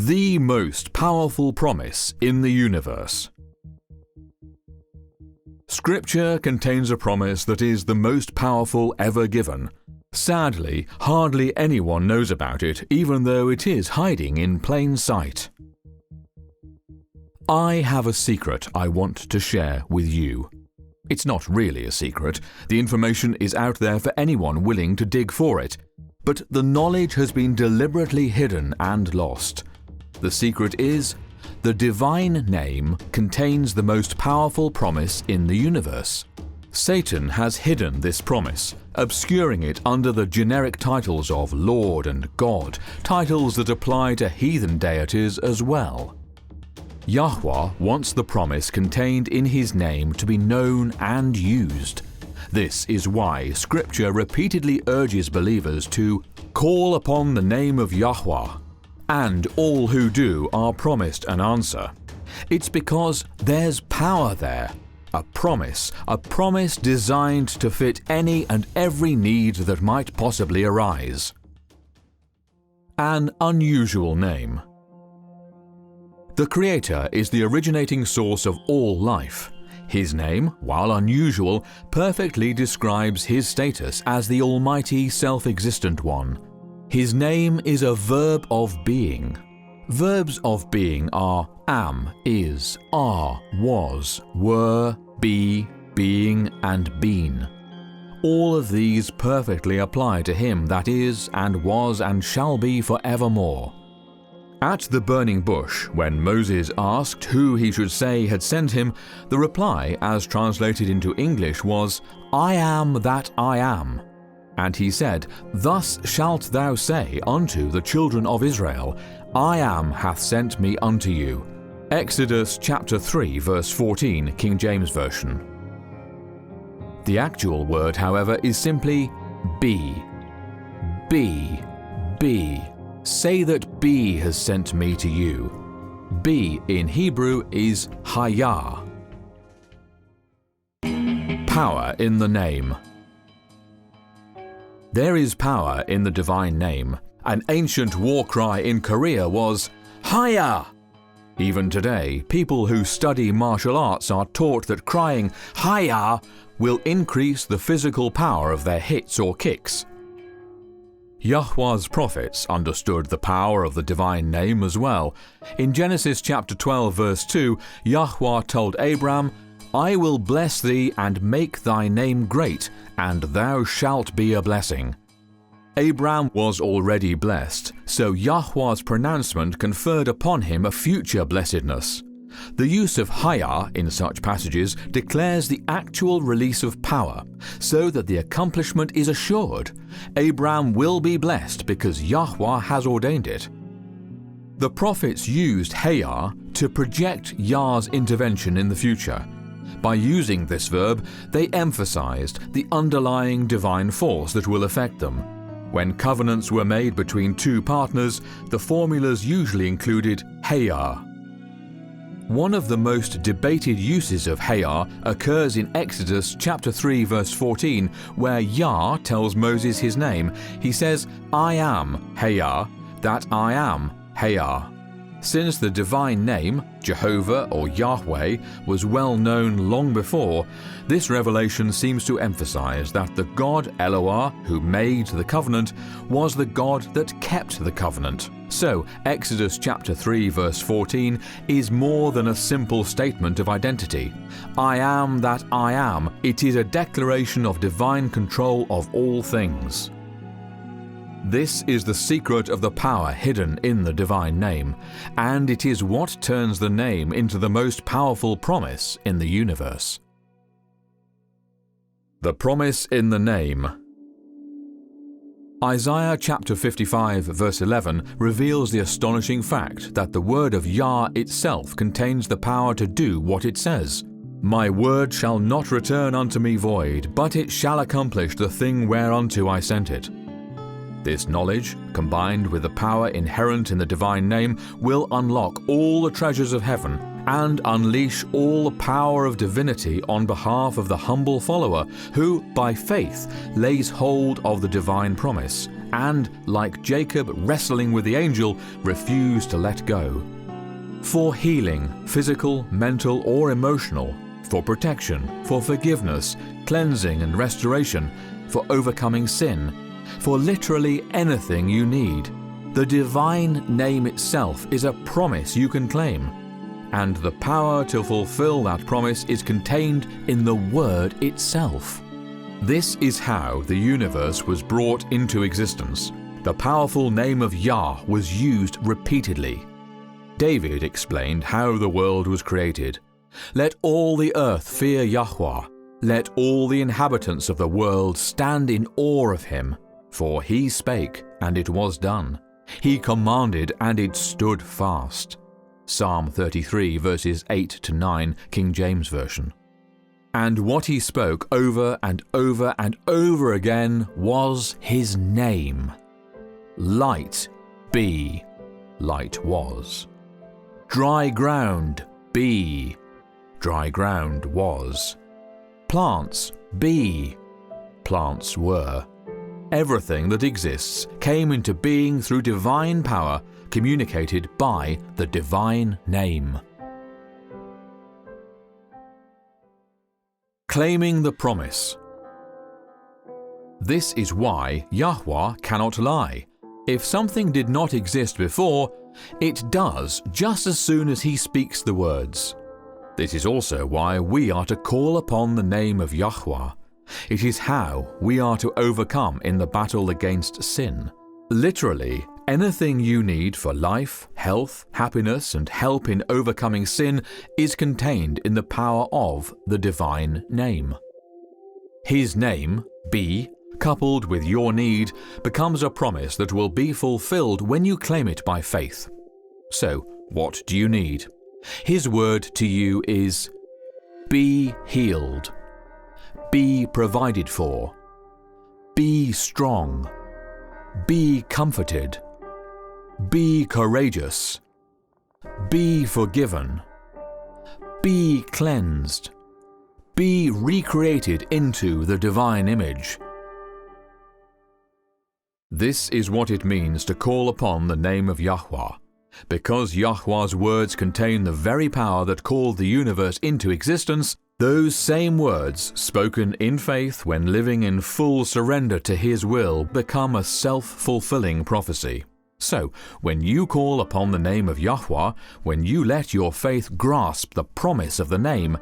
the most powerful promise in the universe. Scripture contains a promise that is the most powerful ever given. Sadly, hardly anyone knows about it, even though it is hiding in plain sight. I have a secret I want to share with you. It's not really a secret. The information is out there for anyone willing to dig for it. But the knowledge has been deliberately hidden and lost. The secret is, the divine name contains the most powerful promise in the universe. Satan has hidden this promise, obscuring it under the generic titles of Lord and God, titles that apply to heathen deities as well. Yahuwah wants the promise contained in his name to be known and used. This is why Scripture repeatedly urges believers to call upon the name of Yahuwah, and all who do are promised an answer. It's because there's power there. A promise designed to fit any and every need that might possibly arise. An unusual name. The Creator is the originating source of all life. His name, while unusual, perfectly describes his status as the Almighty Self-Existent One. His name is a verb of being. Verbs of being are am, is, are, was, were, be, being, and been. All of these perfectly apply to him that is and was and shall be forevermore. At the burning bush, when Moses asked who he should say had sent him, the reply, as translated into English, was, "I am that I am." And he said, "Thus shalt thou say unto the children of Israel, I am hath sent me unto you." Exodus chapter 3 verse 14, King James Version. The actual word, however, is simply be. Be, be. Say that be has sent me to you. Be in Hebrew is Hayah. Power in the name. There is power in the divine name. An ancient war cry in Korea was Hayah. Even today, people who study martial arts are taught that crying Hayah will increase the physical power of their hits or kicks. Yahuwah's prophets understood the power of the divine name as well. In Genesis chapter 12 verse 2, Yahuwah told Abram, "I will bless thee and make thy name great, and thou shalt be a blessing." Abram was already blessed, so Yahuwah's pronouncement conferred upon him a future blessedness. The use of Hayah in such passages declares the actual release of power, so that the accomplishment is assured. Abram will be blessed because Yahuwah has ordained it. The prophets used Hayah to project Yah's intervention in the future. By using this verb, they emphasized the underlying divine force that will affect them. When covenants were made between two partners, the formulas usually included Hayah. One of the most debated uses of Hayah occurs in Exodus chapter 3 verse 14, where Yah tells Moses his name. He says, "I am Hayah, that I am Hayah." Since the divine name, Jehovah or Yahweh, was well known long before, this revelation seems to emphasize that the God Eloah, who made the covenant, was the God that kept the covenant. So, Exodus chapter 3 verse 14 is more than a simple statement of identity. I am that I am. It is a declaration of divine control of all things. This is the secret of the power hidden in the divine name, and it is what turns the name into the most powerful promise in the universe. The promise in the name. Isaiah chapter 55 verse 11 reveals the astonishing fact that the word of Yah itself contains the power to do what it says. "My word shall not return unto me void, but it shall accomplish the thing whereunto I sent it." This knowledge, combined with the power inherent in the divine name, will unlock all the treasures of heaven and unleash all the power of divinity on behalf of the humble follower who, by faith, lays hold of the divine promise and, like Jacob wrestling with the angel, refuse to let go. For healing, physical, mental, or emotional, for protection, for forgiveness, cleansing and restoration, for overcoming sin, for literally anything you need. The divine name itself is a promise you can claim, and the power to fulfill that promise is contained in the word itself. This is how the universe was brought into existence. The powerful name of Yah was used repeatedly. David explained how the world was created. Let all the earth fear Yahuwah. Let all the inhabitants of the world stand in awe of him. For he spake, and it was done. He commanded, and it stood fast. Psalm 33 verses 8 to 9, King James Version. And what he spoke over and over and over again was his name. Light be, light was. Dry ground be, dry ground was. Plants be, plants were. Everything that exists came into being through divine power communicated by the divine name. Claiming the promise. This is why Yahuwah cannot lie. If something did not exist before, it does just as soon as he speaks the words. This is also why we are to call upon the name of Yahuwah. It is how we are to overcome in the battle against sin. Literally, anything you need for life, health, happiness, and help in overcoming sin is contained in the power of the divine name. His name, be, coupled with your need, becomes a promise that will be fulfilled when you claim it by faith. So, what do you need? His word to you is, be healed. Be provided for. Be strong. Be comforted. Be courageous. Be forgiven. Be cleansed. Be recreated into the divine image. This is what it means to call upon the name of Yahuwah. Because Yahuwah's words contain the very power that called the universe into existence, those same words, spoken in faith when living in full surrender to His will, become a self-fulfilling prophecy. So, when you call upon the name of Yahuwah, when you let your faith grasp the promise of the name,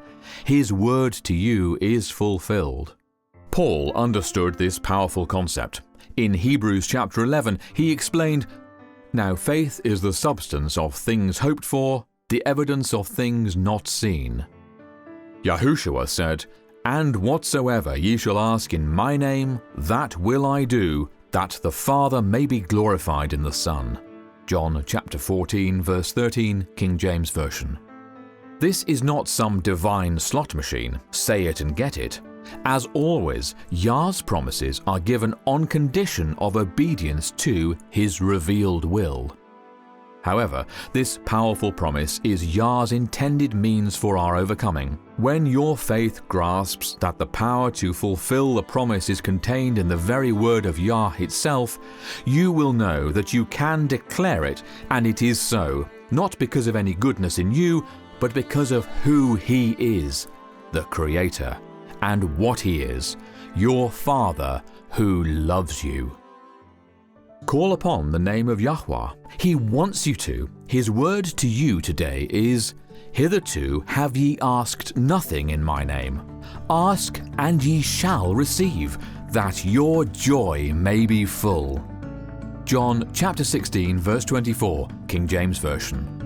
His word to you is fulfilled. Paul understood this powerful concept. In Hebrews chapter 11, he explained, "Now faith is the substance of things hoped for, the evidence of things not seen." Yahushua said, "And whatsoever ye shall ask in my name, that will I do, that the Father may be glorified in the Son." John chapter 14, verse 13, King James Version. This is not some divine slot machine, say it and get it. As always, Yah's promises are given on condition of obedience to His revealed will. However, this powerful promise is Yah's intended means for our overcoming. When your faith grasps that the power to fulfill the promise is contained in the very word of Yah itself, you will know that you can declare it, and it is so, not because of any goodness in you, but because of who He is, the Creator, and what He is, your Father who loves you. Call upon the name of Yahuwah. He wants you to. His word to you today is, "Hitherto have ye asked nothing in my name. Ask, and ye shall receive, that your joy may be full." John chapter 16, verse 24, King James Version.